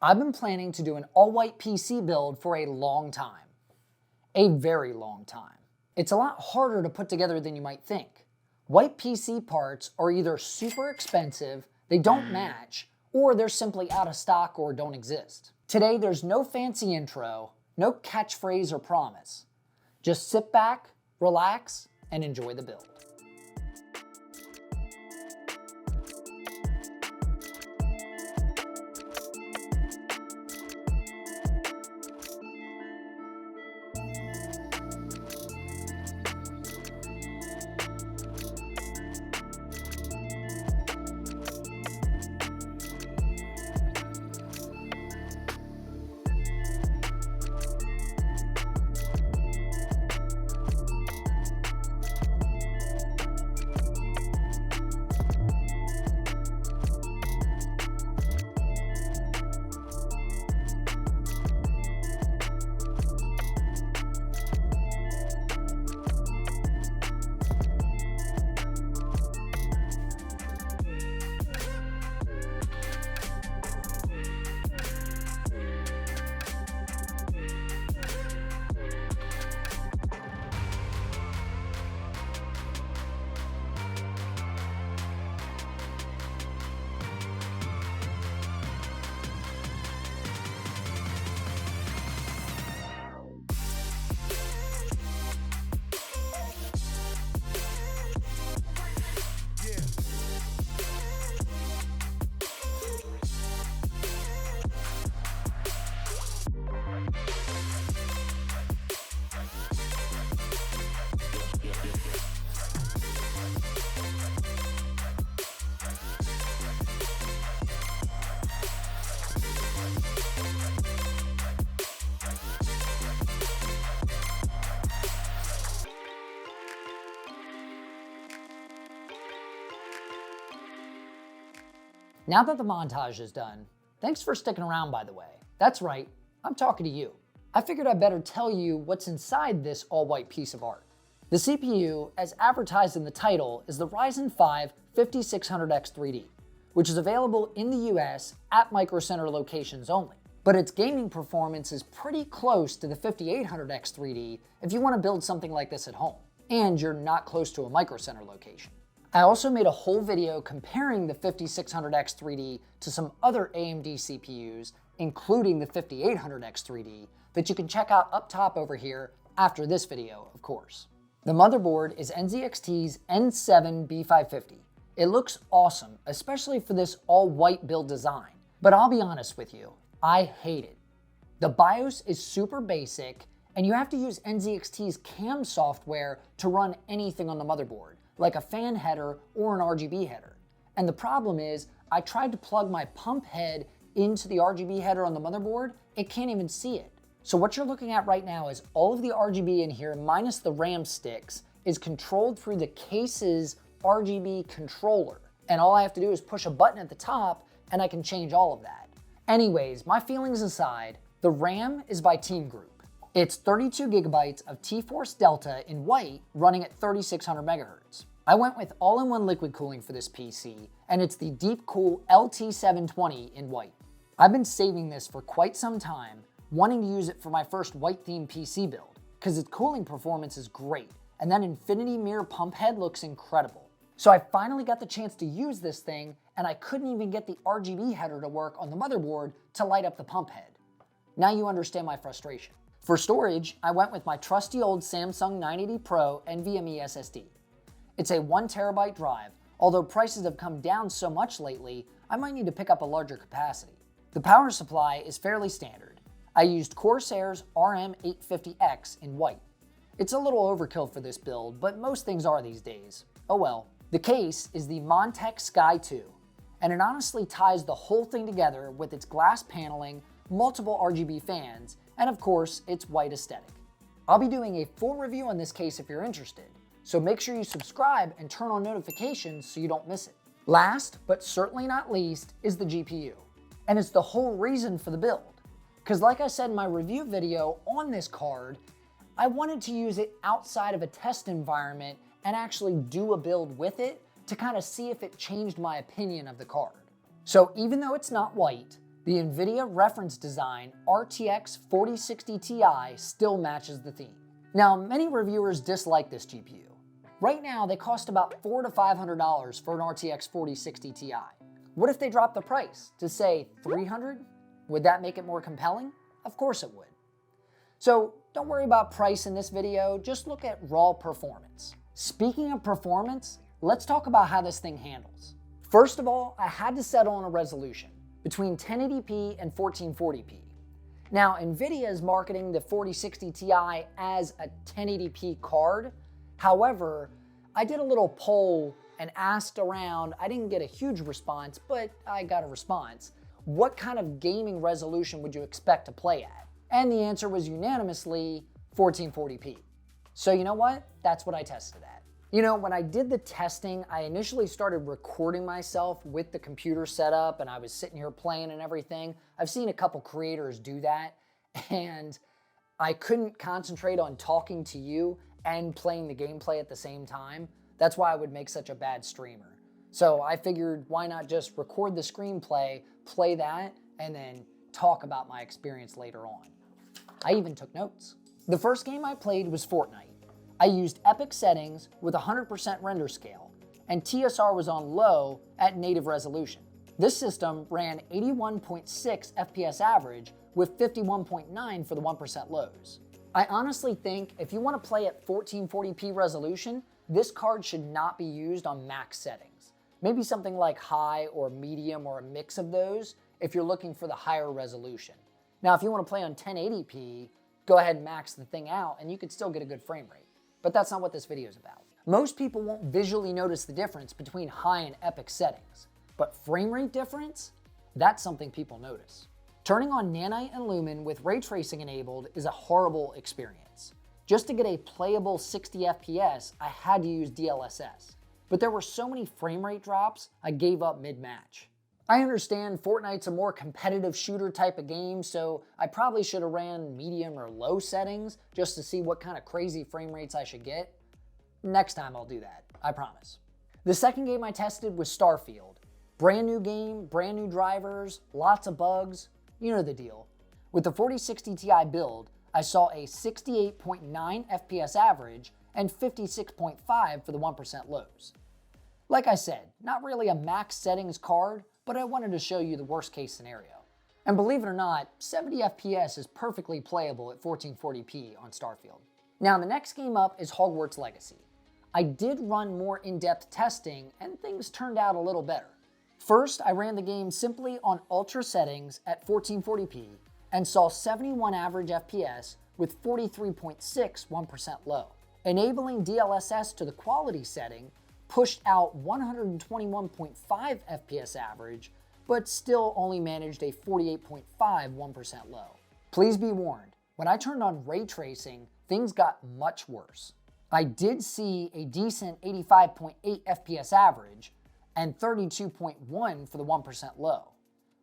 I've been planning to do an all-white PC build for a long time. A very long time. It's a lot harder to put together than you might think. White PC parts are either super expensive, they don't match, or they're simply out of stock or don't exist. Today there's no fancy intro, no catchphrase or promise. Just sit back, relax, and enjoy the build. Now that the montage is done, thanks for sticking around, by the way. That's right, I'm talking to you. I figured I'd better tell you what's inside this all-white piece of art. The CPU, as advertised in the title, is the Ryzen 5 5600X 3D, which is available in the US at MICROCENTER locations only. But its gaming performance is pretty close to the 5800X 3D if you want to build something like this at home, and you're not close to a MICROCENTER location. I also made a whole video comparing the 5600X 3D to some other AMD CPUs, including the 5800X 3D, that you can check out up top over here after this video, of course. The motherboard is NZXT's N7B550. It looks awesome, especially for this all-white build design. But I'll be honest with you, I hate it. The BIOS is super basic, and you have to use NZXT's CAM software to run anything on the motherboard, like a fan header or an RGB header. And the problem is, I tried to plug my pump head into the RGB header on the motherboard, it can't even see it. So what you're looking at right now is all of the RGB in here, minus the RAM sticks, is controlled through the case's RGB controller. And all I have to do is push a button at the top, and I can change all of that. Anyways, my feelings aside, the RAM is by Teamgroup. It's 32 gigabytes of T-Force Delta in white running at 3600 megahertz. I went with all-in-one liquid cooling for this PC, and it's the DeepCool LT720 in white. I've been saving this for quite some time, wanting to use it for my first white-themed PC build, because its cooling performance is great, and that infinity mirror pump head looks incredible. So I finally got the chance to use this thing, and I couldn't even get the RGB header to work on the motherboard to light up the pump head. Now you understand my frustration. For storage, I went with my trusty old Samsung 980 Pro NVMe SSD. It's a 1 terabyte drive, although prices have come down so much lately, I might need to pick up a larger capacity. The power supply is fairly standard. I used Corsair's RM850x in white. It's a little overkill for this build, but most things are these days. Oh well. The case is the Montech Sky Two, and it honestly ties the whole thing together with its glass paneling, multiple RGB fans, and of course, its white aesthetic. I'll be doing a full review on this case if you're interested, so make sure you subscribe and turn on notifications so you don't miss it. Last, but certainly not least, is the GPU. And it's the whole reason for the build. Because like I said in my review video on this card, I wanted to use it outside of a test environment and actually do a build with it to kind of see if it changed my opinion of the card. So even though it's not white, The Nvidia reference design RTX 4060 Ti still matches the theme. Now, many reviewers dislike this GPU. Right now, they cost about $400 to $500 for an RTX 4060 Ti. What if they drop the price to say $300? Would that make it more compelling? Of course it would. So don't worry about price in this video, just look at raw performance. Speaking of performance, let's talk about how this thing handles. First of all, I had to settle on a resolution between 1080p and 1440p. Now, Nvidia is marketing the 4060 Ti as a 1080p card. However, I did a little poll and asked around. I didn't get a huge response, but I got a response. What kind of gaming resolution would you expect to play at? And the answer was unanimously 1440p. So you know what? That's what I tested at. You know, when I did the testing, I initially started recording myself with the computer set up and I was sitting here playing and everything. I've seen a couple creators do that and I couldn't concentrate on talking to you and playing the gameplay at the same time. That's why I would make such a bad streamer. So I figured, why not just record the screenplay, play that, and then talk about my experience later on. I even took notes. The first game I played was Fortnite. I used epic settings with 100% render scale, and TSR was on low at native resolution. This system ran 81.6 FPS average with 51.9 for the 1% lows. I honestly think if you want to play at 1440p resolution, this card should not be used on max settings. Maybe something like high or medium or a mix of those if you're looking for the higher resolution. Now, if you want to play on 1080p, go ahead and max the thing out and you could still get a good frame rate. But that's not what this video is about. Most people won't visually notice the difference between high and epic settings, but frame rate difference, that's something people notice. Turning on Nanite and Lumen with ray tracing enabled is a horrible experience. Just to get a playable 60 FPS, I had to use DLSS. But there were so many frame rate drops, I gave up mid-match. I understand Fortnite's a more competitive shooter type of game, so I probably should have ran medium or low settings just to see what kind of crazy frame rates I should get. Next time I'll do that, I promise. The second game I tested was Starfield. Brand new game, brand new drivers, lots of bugs, you know the deal. With the 4060 Ti build, I saw a 68.9 FPS average and 56.5 for the 1% lows. Like I said, not really a max settings card, but I wanted to show you the worst case scenario. And believe it or not, 70 FPS is perfectly playable at 1440p on Starfield. Now the next game up is Hogwarts Legacy. I did run more in-depth testing and things turned out a little better. First, I ran the game simply on ultra settings at 1440p and saw 71 average FPS with 43.6 1% low. Enabling DLSS to the quality setting pushed out 121.5 FPS average, but still only managed a 48.5 1% low. Please be warned, when I turned on ray tracing, things got much worse. I did see a decent 85.8 FPS average and 32.1 for the 1% low,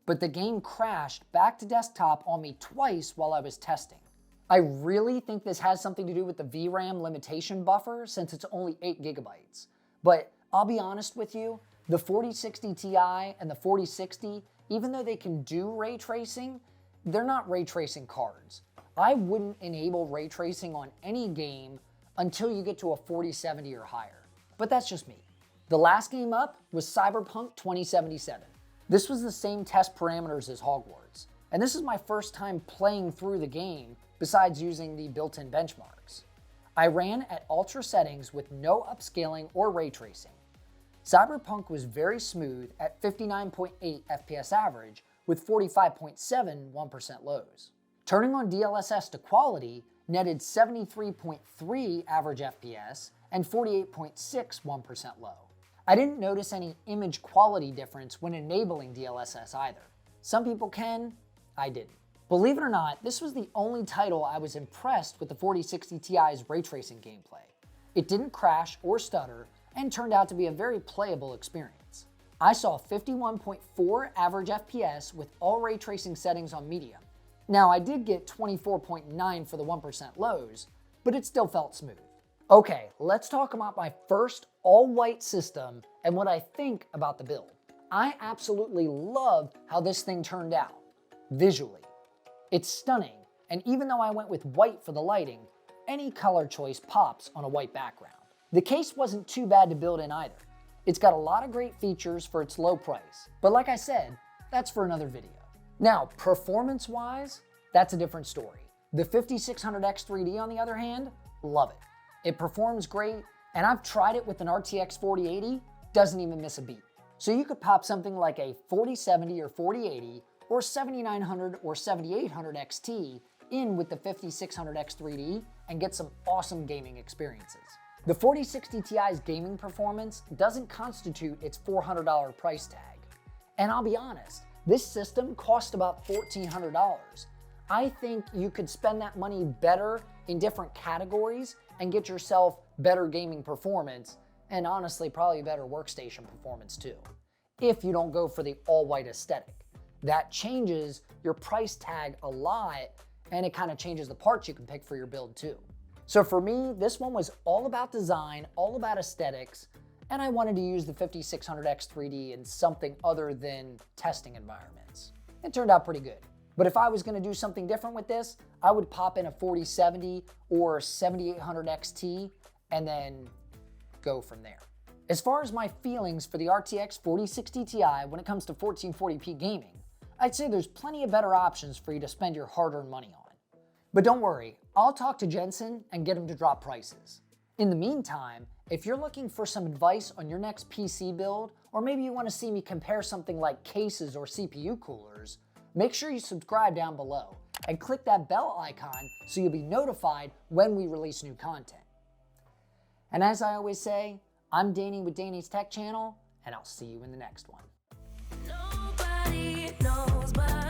but the game crashed back to desktop on me twice while I was testing. I really think this has something to do with the VRAM limitation buffer since it's only 8 gigabytes. But I'll be honest with you, the 4060 Ti and the 4060, even though they can do ray tracing, they're not ray tracing cards. I wouldn't enable ray tracing on any game until you get to a 4070 or higher. But that's just me. The last game up was Cyberpunk 2077. This was the same test parameters as Hogwarts, and this is my first time playing through the game besides using the built-in benchmarks. I ran at ultra settings with no upscaling or ray tracing. Cyberpunk was very smooth at 59.8 FPS average with 45.7 1% lows. Turning on DLSS to quality netted 73.3 average FPS and 48.6 1% low. I didn't notice any image quality difference when enabling DLSS either. Some people can, I didn't. Believe it or not, this was the only title I was impressed with the 4060 Ti's ray tracing gameplay. It didn't crash or stutter and turned out to be a very playable experience. I saw 51.4 average FPS with all ray tracing settings on medium. Now I did get 24.9 for the 1% lows, but it still felt smooth. Okay, let's talk about my first all-white system and what I think about the build. I absolutely love how this thing turned out. visually. It's stunning, and even though I went with white for the lighting, any color choice pops on a white background. The case wasn't too bad to build in either. It's got a lot of great features for its low price, but like I said, that's for another video. Now, performance-wise, that's a different story. The 5600X 3D, on the other hand, love it. It performs great, and I've tried it with an RTX 4080, doesn't even miss a beat. So you could pop something like a 4070 or 4080 or 7900 or 7800 XT in with the 5600X 3D and get some awesome gaming experiences. The 4060 Ti's gaming performance doesn't constitute its $400 price tag. And I'll be honest, this system cost about $1,400. I think you could spend that money better in different categories and get yourself better gaming performance, and honestly, probably better workstation performance too, if you don't go for the all-white aesthetic. That changes your price tag a lot, and it kind of changes the parts you can pick for your build too. So for me, this one was all about design, all about aesthetics, and I wanted to use the 5600X 3D in something other than testing environments. It turned out pretty good. But if I was gonna do something different with this, I would pop in a 4070 or 7800 XT and then go from there. As far as my feelings for the RTX 4060 Ti when it comes to 1440p gaming, I'd say there's plenty of better options for you to spend your hard-earned money on. But don't worry, I'll talk to Jensen and get him to drop prices. In the meantime, if you're looking for some advice on your next PC build, or maybe you want to see me compare something like cases or CPU coolers, make sure you subscribe down below and click that bell icon so you'll be notified when we release new content. And as I always say, I'm Danny with Danny's Tech Channel, and I'll see you in the next one. Nobody knows but